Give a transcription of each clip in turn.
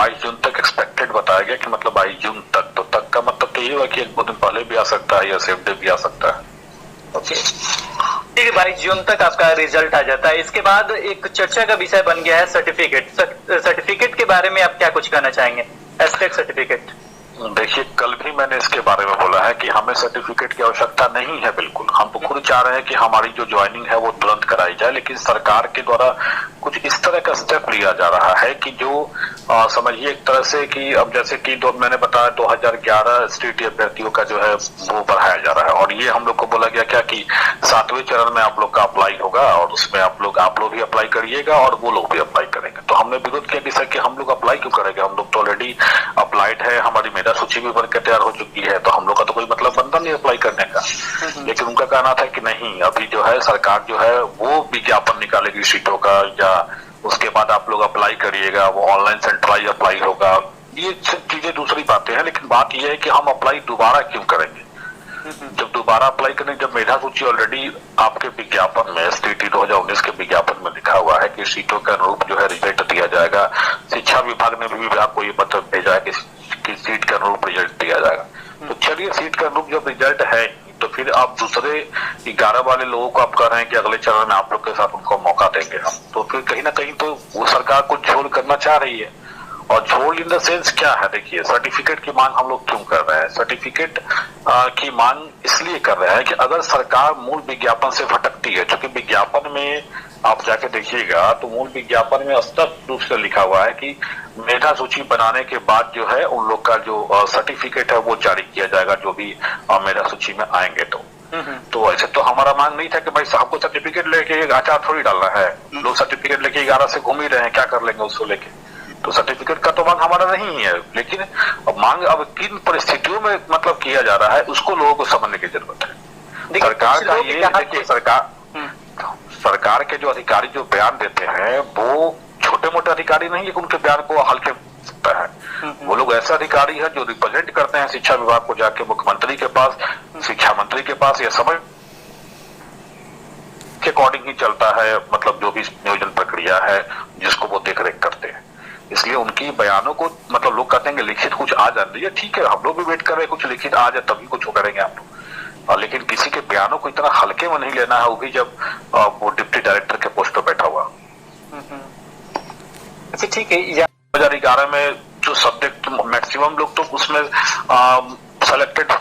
22 जून तक एक्सपेक्टेड बताया गया कि मतलब 22 जून तक, तो तक का मतलब तो ये हुआ कि 1-2 दिन पहले भी आ सकता है या सेम डे भी आ सकता है। ओके, ठीक है, 22 जून तक आपका रिजल्ट आ जाता है। इसके बाद एक चर्चा का विषय बन गया है सर्टिफिकेट। सर्टिफिकेट के बारे में आप क्या कुछ कहना चाहेंगे? Estate certificate. देखिए, कल भी मैंने इसके बारे में बोला है कि हमें सर्टिफिकेट की आवश्यकता नहीं है बिल्कुल। हम तो खुद चाह रहे हैं कि हमारी जो ज्वाइनिंग है वो तुरंत कराई जाए, लेकिन सरकार के द्वारा कुछ इस तरह का स्टेप लिया जा रहा है कि जो समझिए एक तरह से कि अब जैसे कि मैंने बताया 2011 स्टेट अभ्यर्थियों का जो है वो बढ़ाया जा रहा है, और ये हम लोग को बोला गया क्या कि 7वें चरण में आप लोग का अप्लाई होगा और उसमें आप लोग भी अप्लाई करिएगा और वो लोग भी अप्लाई करेंगे। तो हमने विरोध किया कि सर कि हम लोग अप्लाई क्यों करेंगे, हम लोग तो ऑलरेडी अप्लाइड है, हमारी मेधा सूची भी भर के तैयार हो चुकी है, तो हम लोग का तो कोई मतलब बनता नहीं अप्लाई करने का। लेकिन उनका कहना था कि नहीं, अभी जो है सरकार जो है वो विज्ञापन निकालेगी सीटों का, या उसके बाद आप लोग अप्लाई करिएगा, वो ऑनलाइन सेंट्रलाइज अप्लाई होगा। ये सब चीजें दूसरी बातें हैं, लेकिन बात यह है कि हम अप्लाई दोबारा क्यों करेंगे। जब दोबारा अप्लाई करें, जब मेधा सूची ऑलरेडी आपके विज्ञापन में STT 2019 के विज्ञापन में लिखा हुआ है कि सीटों के अनुरूप जो है रिजल्ट दिया जाएगा। शिक्षा विभाग ने भी विभाग को ये पत्र भेजा है कि सीट के अनुरूप रिजल्ट दिया जाएगा। तो चलिए, सीट के अनुरूप जब रिजल्ट है तो फिर आप दूसरे 11 वाले लोगों को आप कह रहे हैं कि अगले चरण में आप लोग के साथ उनको मौका देंगे हम, तो फिर कहीं ना कहीं तो वो सरकार को झोल करना चाह रही है। और झोल इन द सेंस क्या है, देखिए सर्टिफिकेट की मांग हम लोग क्यों कर रहे हैं। सर्टिफिकेट की मांग इसलिए कर रहे हैं कि अगर सरकार मूल विज्ञापन से भटकती है, क्योंकि विज्ञापन में आप जाके देखिएगा तो मूल विज्ञापन में स्पष्ट रूप से लिखा हुआ है कि मेधा सूची बनाने के बाद जो है उन लोग का जो सर्टिफिकेट है वो जारी किया जाएगा, जो भी मेधा सूची में आएंगे। तो ऐसे तो हमारा मांग नहीं था कि भाई साहब को सर्टिफिकेट लेके आचार थोड़ी डालना है। लोग सर्टिफिकेट लेके 11 से घूम ही रहे हैं, क्या कर लेंगे उसको लेके। तो सर्टिफिकेट का तो मांग हमारा नहीं है, लेकिन मांग अब किन परिस्थितियों में मतलब किया जा रहा है उसको लोगों को समझने की जरूरत है। सरकार का ये देखिए, सरकार के जो अधिकारी जो बयान देते हैं वो छोटे मोटे अधिकारी नहीं है कि उनके बयान को हल्के सकता है। वो लोग ऐसे अधिकारी है जो रिप्रेजेंट करते हैं शिक्षा विभाग को, जाके मुख्यमंत्री के पास, शिक्षा मंत्री के पास, ये समझ के अकॉर्डिंग ही चलता है, मतलब जो भी नियोजन प्रक्रिया है जिसको वो देख रेख करते हैं। इसलिए उनकी बयानों को मतलब लोग कहते हैं लिखित कुछ आ जाती है, ठीक है, हम लोग भी वेट कर रहे हैं कुछ लिखित आ जाए तभी कुछ करेंगे हम लोग। लेकिन किसी के बयानों को इतना हल्के में नहीं लेना है, वो भी जब वो डिप्टी डायरेक्टर के पोस्ट पर बैठा हुआ। अच्छा, ठीक है। 2011 में जो सब्जेक्ट मैक्सिमम लोग तो उसमें सेलेक्टेड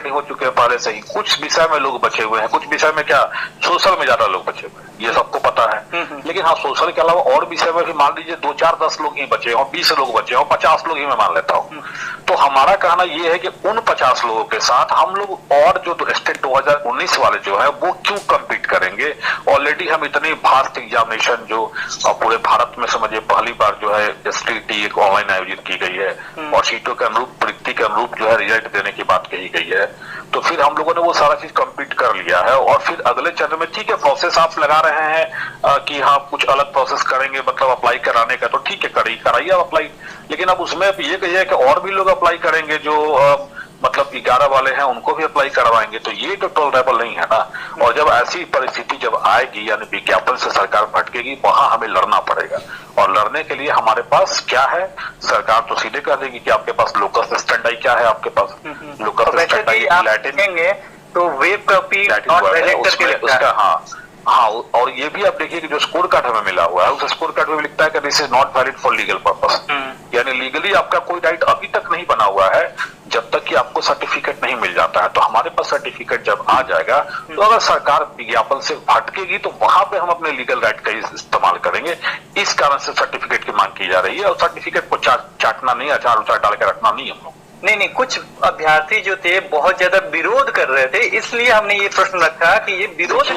ही हो चुके हैं पहले से ही। कुछ विषय में लोग बचे हुए हैं, कुछ विषय में क्या सोशल में ज्यादा लोग बचे हुए हैं, ये सबको पता है। लेकिन हाँ, सोशल के अलावा और विषय में भी मान लीजिए 2, 4, 10 लोग ही बचे हो, 20 लोग बचे हो, 50 लोग ही मैं मान लेता हूँ। तो हमारा कहना ये है कि उन 50 लोगों के साथ हम लोग और जो स्टेट 2019 वाले जो है वो क्यों कम्पीट करेंगे। ऑलरेडी हम इतनी भास्ट एग्जामिनेशन जो पूरे भारत में समझिए पहली बार जो है STT एक ऑनलाइन आयोजित की गई है और सीटों के अनुरूप, वृत्ति के अनुरूप जो है रिजल्ट देने की बात कही गई है। तो फिर हम लोगों ने वो सारा चीज कंप्लीट कर लिया है और फिर अगले चरण में ठीक है प्रोसेस आप लगा रहे हैं कि हाँ कुछ अलग प्रोसेस करेंगे, मतलब अप्लाई कराने का, तो ठीक है कराइए आप अप्लाई। लेकिन अब उसमें ये कहिए कि और भी लोग अप्लाई करेंगे जो मतलब 11 वाले हैं उनको भी अप्लाई करवाएंगे, तो ये तो टॉलरेबल नहीं है ना। और जब ऐसी परिस्थिति जब आएगी यानी विज्ञापन से सरकार भटकेगी, वहां हमें लड़ना पड़ेगा। और लड़ने के लिए हमारे पास क्या है, सरकार तो सीधे कह देगी कि आपके पास लोकस स्टैंडर्ड क्या है, आपके पास लोकस स्टैंडर्ड लैटिन तो वेब कॉपी उसका हाँ, और ये भी आप देखिए कि जो स्कोर कार्ड हमें मिला हुआ है उस स्कोर कार्ड में लिखता है कि this is not valid for legal purpose. यानी लीगली आपका कोई राइट अभी तक नहीं बना हुआ है जब तक कि आपको सर्टिफिकेट नहीं मिल जाता है। तो हमारे पास सर्टिफिकेट जब आ जाएगा तो अगर सरकार विज्ञापन से भटकेगी तो वहां पे हम अपने लीगल राइट का इस्तेमाल करेंगे। इस कारण से सर्टिफिकेट की मांग की जा रही है और सर्टिफिकेट को चाटना नहीं, अचार उचार डाल के रखना नहीं हम लोग। नहीं, कुछ अभ्यर्थी जो थे बहुत ज्यादा विरोध कर रहे थे, इसलिए हमने ये प्रश्न रखा कि ये विरोध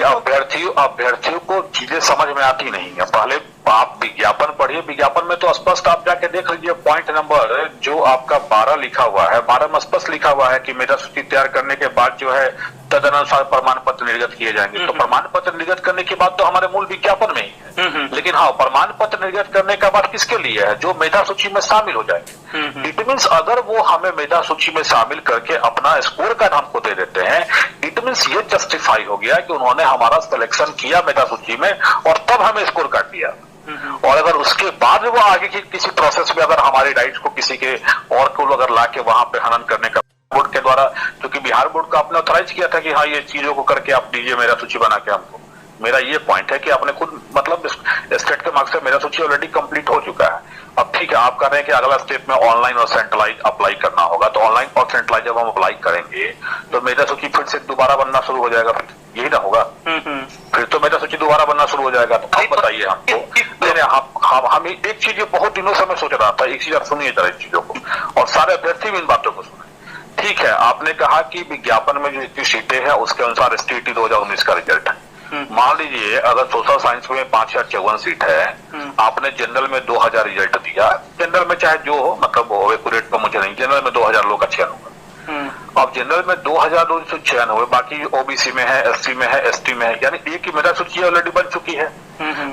अभ्यर्थियों को चीजें समझ में आती नहीं है। पहले आप विज्ञापन पढ़िए, विज्ञापन में तो स्पष्ट आप जाके देख लीजिए पॉइंट नंबर जो आपका 12 लिखा हुआ है, 12 में स्पष्ट लिखा हुआ है कि मेधा सूची तैयार करने के बाद जो है तदनुसार प्रमाण पत्र निर्गत किए जाएंगे। तो प्रमाण पत्र निर्गत करने की बात तो हमारे मूल विज्ञापन में ही है। लेकिन हाँ, प्रमाण पत्र निर्गत करने का बात किसके लिए है, जो मेधा सूची में शामिल हो जाएंगे। इट मीन्स अगर वो हमें मेधा सूची में शामिल करके अपना स्कोर कार्ड हमको दे देते हैं, इट मीन्स ये जस्टिफाई हो गया कि उन्होंने हमारा सिलेक्शन किया मेधा सूची में और तब हमें स्कोर कार्ड दिया। और अगर उसके बाद वो आगे की किसी प्रोसेस में अगर हमारी राइट्स को किसी के और को अगर लाके वहां पे हनन करने का बोर्ड के द्वारा, क्योंकि बिहार बोर्ड का आपने ऑथराइज किया था कि हाँ ये चीजों को करके आप दीजिए मेरा सूची बना के हमको। मेरा ये पॉइंट है कि आपने खुद मतलब स्टेट के मार्क्स से मेरा सूची ऑलरेडी कंप्लीट हो चुका है। अब ठीक है, आप कह रहे हैं कि अगला स्टेप में ऑनलाइन और सेंट्रलाइज अप्लाई करना होगा, तो ऑनलाइन और सेंट्रलाइज जब हम अप्लाई करेंगे तो मेरा सूची फिर से दोबारा बनना शुरू हो जाएगा, फिर यही ना होगा। फिर तो मेरा सूची दोबारा बनना शुरू हो जाएगा। तो आप बताइए हमको। हम एक चीज बहुत दिनों से मैं सोच रहा था, एक चीज आप सुनिए जरा इस चीजों को, और सारे अभ्यर्थी भी इन बातों को सुने। ठीक है, आपने कहा कि विज्ञापन में जो इतनी सीटें हैं उसके अनुसार STT 2019 का रिजल्ट है। मान लीजिए अगर सोशल साइंस में 5054 सीट है, आपने जनरल में 2000 रिजल्ट दिया, जनरल में चाहे जो हो, मतलब एक्यूरेट तो मुझे नहीं, जनरल में 2000 लोग का चयन होगा। अब जनरल में 2000 चयन हुए, बाकी OBC में है, SC में है, ST में है, यानी एक ही मेधा सूची ऑलरेडी बन चुकी है।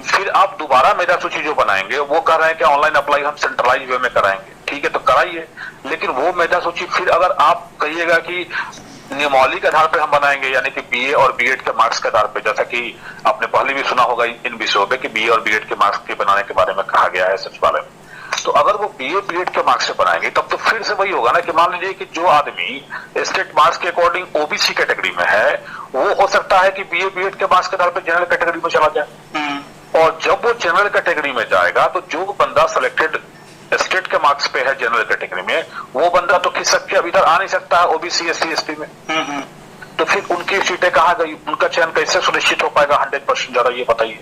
फिर आप दोबारा मेधा सूची जो बनाएंगे वो कह रहे हैं कि ऑनलाइन अप्लाई हम सेंट्रलाइज वे में कराएंगे। ठीक है, तो कराइए, लेकिन वो मेधा सूची फिर अगर आप कहिएगा कि नियमावली के आधार पर हम बनाएंगे, यानी कि BA और B.Ed के मार्क्स के आधार पर, जैसा कि आपने पहले भी सुना होगा इन विषयों पे कि BA और B.Ed के मार्क्स के बनाने के बारे में कहा गया है सचिवालय में। तो अगर वो BA B.Ed के मार्क्स से बनाएंगे तब तो फिर से वही होगा ना कि मान लीजिए कि जो आदमी स्टेट मार्क्स के अकॉर्डिंग OBC कैटेगरी में है, वो हो सकता है कि BA B.Ed के मार्क्स के आधार पर जनरल कैटेगरी में चला जाए। और जब वो जनरल कैटेगरी में जाएगा तो जो बंदा सिलेक्टेड स्टेट के मार्क्स पे है जनरल कैटेगरी में, वो बंदा तो खिसक के अभी तक आ नहीं सकता है OBC SC ST में। तो फिर उनकी सीटें कहाँ गई, उनका चयन कैसे सुनिश्चित हो पाएगा 100%? जरा ये बताइए।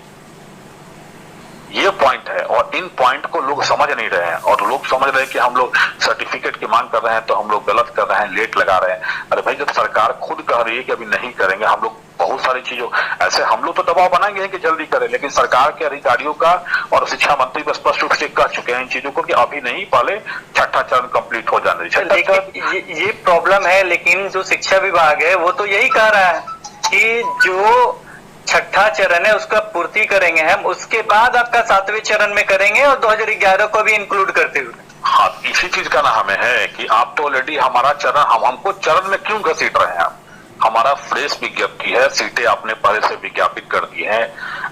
ये पॉइंट है, और इन पॉइंट को लोग समझ नहीं रहे हैं, और लोग समझ रहे हैं कि हम लोग सर्टिफिकेट की मांग कर रहे हैं तो हम लोग गलत कर रहे हैं, लेट लगा रहे हैं। अरे भाई, जब सरकार खुद कह रही है कि अभी नहीं करेंगे, हम लोग बहुत सारी चीजों ऐसे हम लोग तो दबाव बनाएंगे कि जल्दी करें, लेकिन सरकार के अधिकारियों का और शिक्षा मंत्री स्पष्ट रूप से कह चुके हैं इन चीजों को कि अभी नहीं, पहले छठा चरण कंप्लीट हो जाने दीजिए। ये प्रॉब्लम है, लेकिन जो शिक्षा विभाग है वो तो यही कह रहा है कि जो छठा चरण है उसका पूर्ति करेंगे हम, उसके बाद आपका 7वें चरण में करेंगे, और 2011 को भी इंक्लूड करते हुए। हाँ, इसी चीज का ना हमें है कि आप तो ऑलरेडी हमारा चरण, हमको चरण में क्यों घसीट रहे हैं आप? हमारा फ्रेश विज्ञप्ति है, सीटें आपने पहले से विज्ञापित कर दी हैं।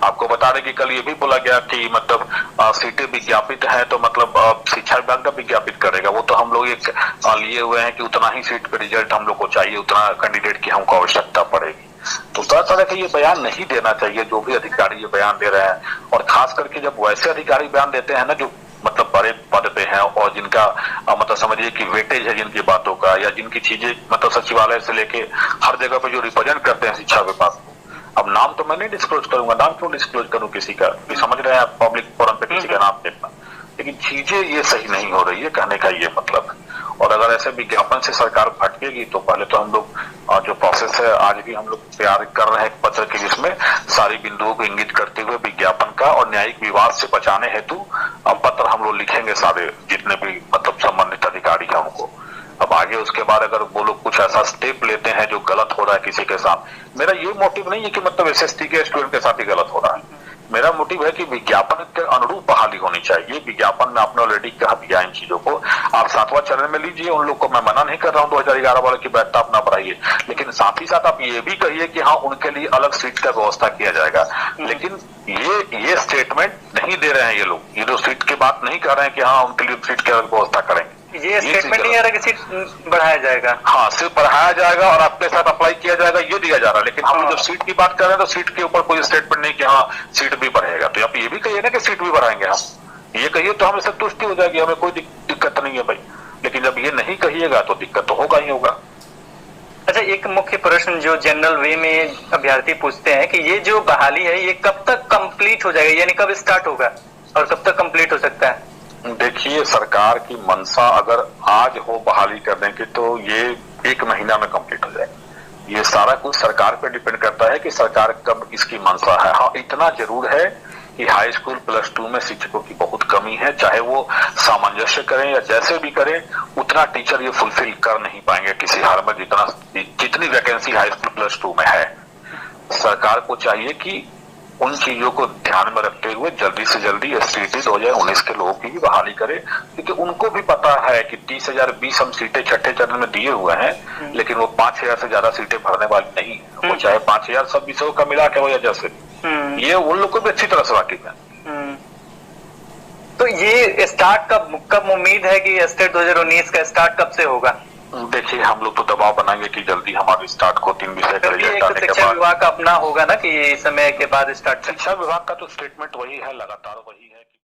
आपको बता दें कि कल ये भी बोला गया कि मतलब सीटें विज्ञापित हैं तो मतलब शिक्षा विभाग का विज्ञापित करेगा। वो तो हम लोग एक लिए हुए हैं कि उतना ही सीट पे रिजल्ट हम लोग को चाहिए, उतना कैंडिडेट की हमको आवश्यकता पड़ेगी। तो तरह तरह के ये बयान नहीं देना चाहिए जो भी अधिकारी ये बयान दे रहे हैं, और खास करके जब वैसे अधिकारी बयान देते हैं ना जो मतलब बड़े पद पे हैं और जिनका मतलब समझिए कि वेटेज है जिनकी बातों का, या जिनकी चीजें मतलब सचिवालय से लेके हर जगह पे जो रिप्रेजेंट करते हैं शिक्षा विभाग को। अब नाम तो मैं नहीं डिस्क्लोज करूंगा, नाम क्यों डिस्क्लोज करूं किसी का, कि समझ रहे हैं आप पब्लिक फोरम पे किसी का नाम देखना, लेकिन चीजें ये सही नहीं हो रही है, कहने का ये मतलब। और अगर ऐसे विज्ञापन से सरकार भटकेगी तो पहले तो हम लोग जो प्रोसेस है आज भी हम लोग तैयार कर रहे हैं एक पत्र की, जिसमें सारी बिंदुओं को इंगित करते हुए विज्ञापन का और न्यायिक विवाद से बचाने हेतु पत्र हम लोग लिखेंगे सारे जितने भी मतलब संबंधित अधिकारी हैं उनको। अब आगे उसके बाद अगर वो लोग कुछ ऐसा स्टेप लेते हैं जो गलत हो रहा है किसी के साथ, मेरा ये मोटिव नहीं है कि मतलब SST के स्टूडेंट के साथ ही गलत हो रहा है। मेरा मोटिव है कि विज्ञापन के अनुरूप बहाली होनी चाहिए। विज्ञापन में आपने ऑलरेडी कहा दिया इन चीजों को, आप 7वां चरण में लीजिए, उन लोग को मैं मना नहीं कर रहा हूं 2011 वाले की बैठता अपना बढ़ाइए, लेकिन साथ ही साथ आप ये भी कहिए कि हाँ उनके लिए अलग सीट का व्यवस्था किया जाएगा। लेकिन ये स्टेटमेंट नहीं दे रहे हैं ये लोग, ये जो सीट की बात नहीं कर रहे हैं कि हाँ उनके लिए सीट की अलग व्यवस्था करेंगे। ये स्टेटमेंट नहीं आ रहा कि सीट बढ़ाया जाएगा, हाँ सिर्फ बढ़ाया जाएगा और आपके साथ अप्लाई किया जाएगा, ये दिया जा रहा है। लेकिन हम जब सीट की बात कर रहे हैं तो सीट के ऊपर कोई स्टेटमेंट नहीं कि हाँ सीट भी बढ़ेगा। तो आप ये भी कहिए ना कि सीट भी बढ़ाएंगे हम, ये कहिए तो हमें संतुष्टि हो जाएगी, हमें कोई दिक्कत नहीं है भाई। लेकिन जब ये नहीं कहिएगा तो दिक्कत तो होगा ही होगा। अच्छा, एक मुख्य प्रश्न जो जनरल वे में अभ्यर्थी पूछते हैं कि ये जो बहाली है ये कब तक कंप्लीट हो जाएगा, यानी कब स्टार्ट होगा और कब तक कंप्लीट हो सकता है? देखिए, सरकार की मंशा अगर आज हो बहाली करने की तो ये 1 महीना में कंप्लीट हो जाएगा। ये सारा कुछ सरकार पे डिपेंड करता है कि सरकार कब इसकी मंशा है। हाँ, इतना जरूर है कि हाई स्कूल +2 में शिक्षकों की बहुत कमी है, चाहे वो सामंजस्य करें या जैसे भी करें, उतना टीचर ये फुलफिल कर नहीं पाएंगे किसी हाल में जितनी वैकेंसी हाई स्कूल +2 में है। सरकार को चाहिए कि उन चीजों को ध्यान में रखते हुए जल्दी से जल्दी STT 2019 के लोगों की भी बहाली करे, क्योंकि उनको भी पता है कि 30,020 हम सीटें छठे चरण में दिए हुए हैं, लेकिन वो 5,000 से ज्यादा सीटें भरने वाली नहीं है। वो चाहे 5,000 सब विषयों का मिला के हो या जैसे, ये उन लोग को भी अच्छी तरह से वाकिफ है। ये स्टार्ट कब उम्मीद है कि स्टेट 2019 का स्टार्ट कब से होगा? देखिए, हम लोग तो दबाव बनाएंगे कि जल्दी हमारी स्टार्ट को 3 विषय का रिजल्ट आने के शिक्षा बाद। विभाग का अपना होगा ना कि समय के बाद स्टार्ट। शिक्षा विभाग का तो स्टेटमेंट वही है, लगातार वही है।